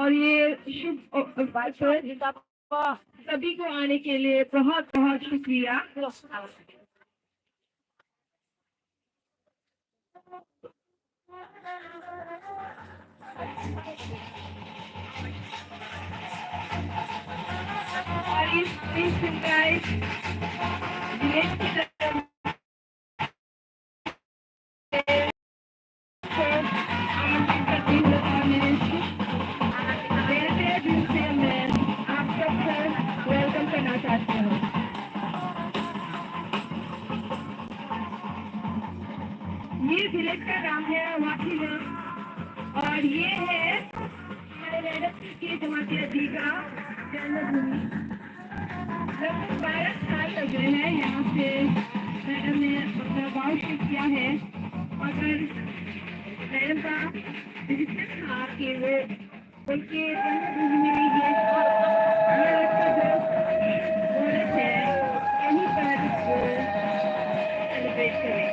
और ये शुभ अवसर सभी को आने के लिए बहुत बहुत शुक्रिया। और इस गाइस विलेज की तरफ से आमंत्रित करती हूँ और मेरे तहे दिल से मैं आप सबको वेलकम करना चाहती हूँ। ये विलेज का नाम है वाखीना और ये है हमारे मैडम की जमातिया दी का जन्मभूमि। लगभग 12 साल लग गए हैं यहाँ से मैडम ने अपना गाँव शिफ्ट किया है। मगर मैडम का डिसीजन था कि वो उनके जन्मभूमि में ये लड़का जो बोले थे यहीं पर वो सेलिब्रेट करें।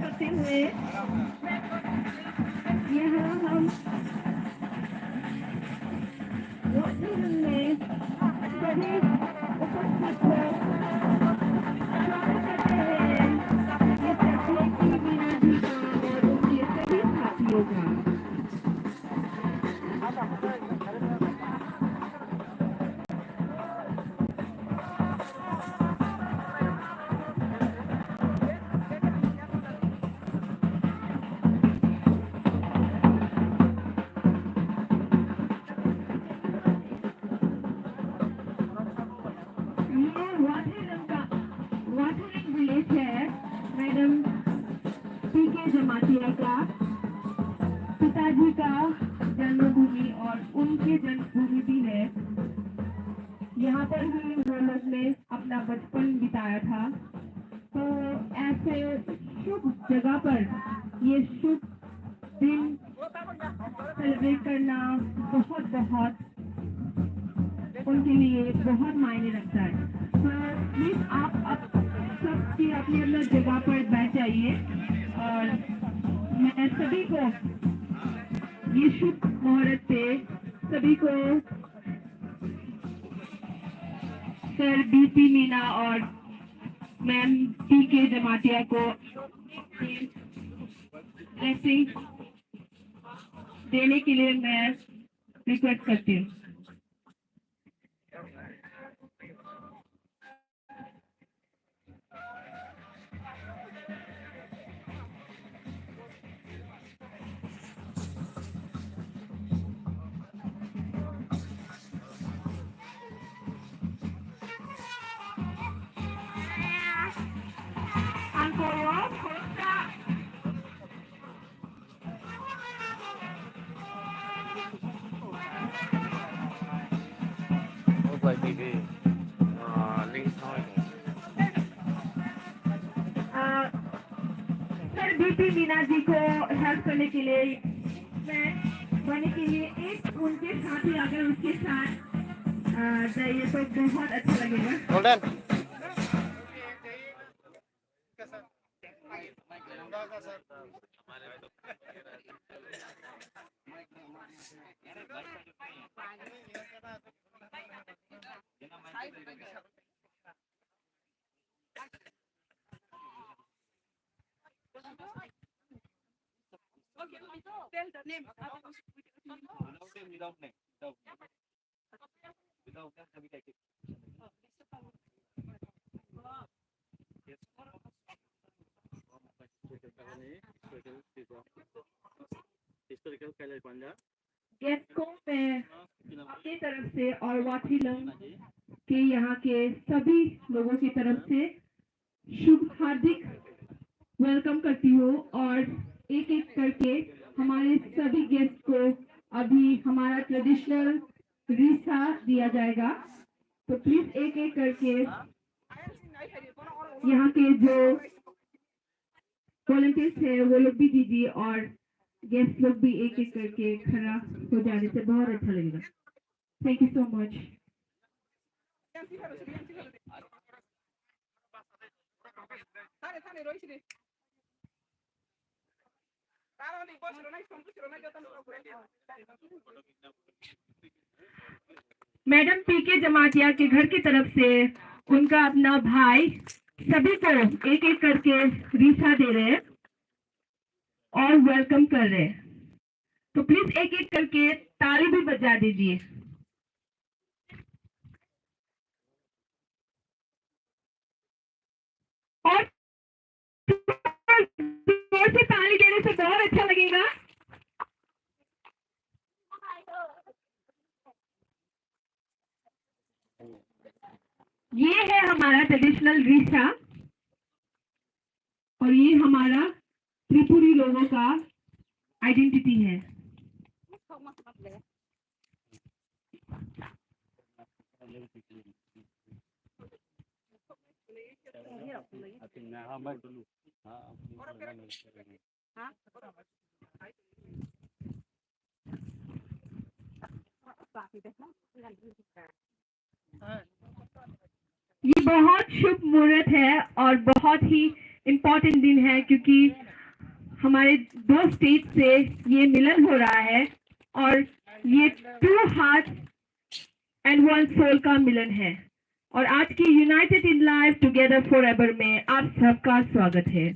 करते हुए यहाँ हम में सभी उपस्थित लोग स्वागत करते हैं ये तकनीकी मीना जी का और उनके सभी साथियों का। वाटरिंग विलेज है मैडम पीके जमातिया का पिताजी का जन्मभूमि और उनकी जन्मभूमि भी है। यहाँ पर ही वो लोग ने अपना बचपन बिताया था। तो ऐसे शुभ जगह पर ये शुभ दिन सेलिब्रेट करना बहुत बहुत उनके लिए बहुत मायने रखता है। तो प्लीज आप सबकी अपनी अपनी जगह पर बैठ जाइए और मैं सभी को ये शुभ मुहूर्त पे सभी को सर बीपी मीना और मैम पीके जमातिया को ब्लेसिंग देने के लिए मैं रिक्वेस्ट करती हूँ। सर बीपी मीना जी को हेल्प करने के लिए मैं बनने के लिए एक उनके साथी अगर उसके साथ जाइए तो बहुत अच्छा लगेगा। Tell the name. Without name. Without that, we take it. Historical Kailash Banda. Get को मैं अपने तरफ से और वाथीलंग के यहाँ के सभी लोगों की तरफ से शुभ हार्दिक वेलकम करती हूँ और एक एक करके हमारे सभी गेस्ट को अभी हमारा ट्रेडिशनल रिसा दिया जाएगा। तो प्लीज एक एक करके यहाँ के जो वॉलंटियर्स है वो लोग भी दीजिए और गेस्ट लोग भी एक एक करके खड़ा हो जाने से बहुत अच्छा लगेगा। Thank you so much. Madam PK Jamatia के घर की तरफ से उनका अपना भाई सभी को एक एक करके रिसा दे रहे हैं और वेलकम कर रहे हैं। तो प्लीज एक एक करके ताली भी बजा दीजिए। और जोर से ताली देने से बहुत अच्छा लगेगा। ये है हमारा ट्रेडिशनल रिसा और ये हमारा त्रिपुरी लोगों का आइडेंटिटी है। ये बहुत शुभ मुहूर्त है और बहुत ही इम्पोर्टेंट दिन है क्योंकि हमारे दो स्टेट से ये मिलन हो रहा है और ये two heart and one soul का मिलन है और आज की united in life together forever में आप सबका स्वागत है।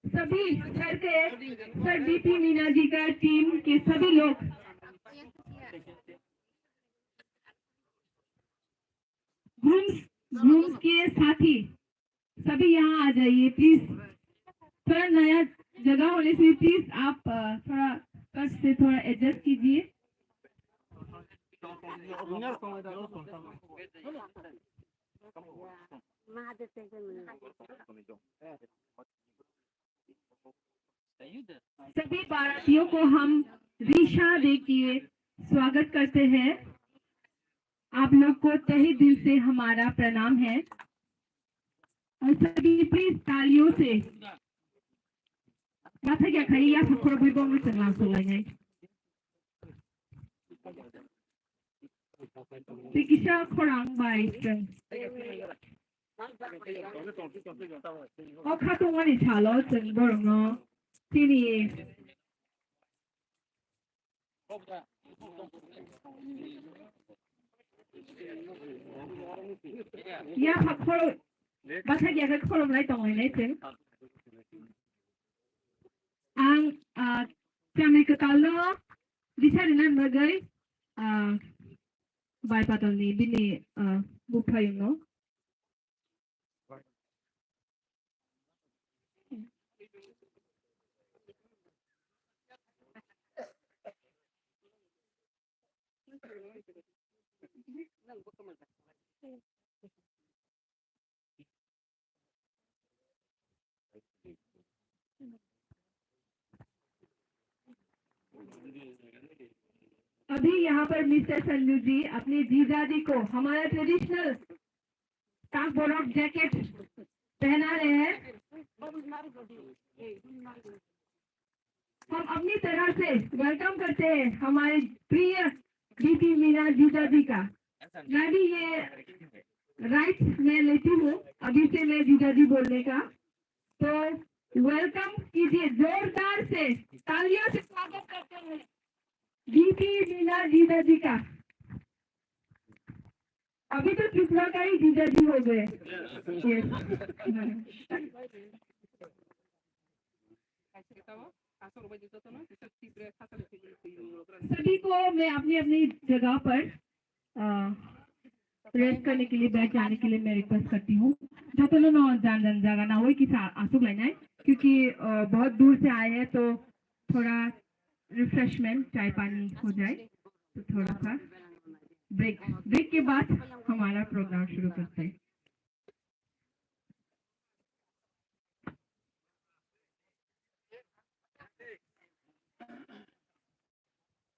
सभी सर के सर डीपी मीना जी का टीम के सभी लोग ग्रूम्स के साथी सभी यहाँ आ जाइए प्लीज। थोड़ा नया जगह होने से प्लीज आप थोड़ा कट से थोड़ा एडजस्ट कीजिए। सभी बारातियों को हम रिशा दे के स्वागत करते हैं। आप लोग को तहे दिल से हमारा प्रणाम है और सभी प्लीज तालियों से बात क्या खाई या फुकरो भी बोल चला सोलाइए। Tikisha korang bai chen. O katung wani chalo chen borong no. Tini. Ya hakoro. Basta ya hakoro mulai tong ini chen. Ang kami ketalo bisa dengan bagai by patol ni bini bupay no. अभी यहाँ पर mister Sanju जी अपने जीजा जी को हमारा traditional staff board jacket पहना रहे हैं। हम अपनी तरह से वेलकम करते हैं हमारे प्रिय दीदी मीना जीजा जी का। मैं भी ये राइट मैं लेती हूँ अभी से मैं जीजा जी बोलने का। तो वेलकम कीजिए, जोरदार से तालियों से स्वागत करते हैं दीदी मीना जीजा जी का। अभी तो त्रिपुरा का ही जीजा जी हो गए। सभी को मैं अपनी अपनी जगह पर रेस्ट करने के लिए बैठ जाने के लिए मैं रिक्वेस्ट करती हूँ। जो तो लोग जान जगह ना हो कि आंसू लेना है क्योंकि बहुत दूर से आए हैं तो थोड़ा रिफ्रेशमेंट चाय पानी हो जाए तो थोड़ा सा ब्रेक के बाद हमारा प्रोग्राम शुरू करते हैं।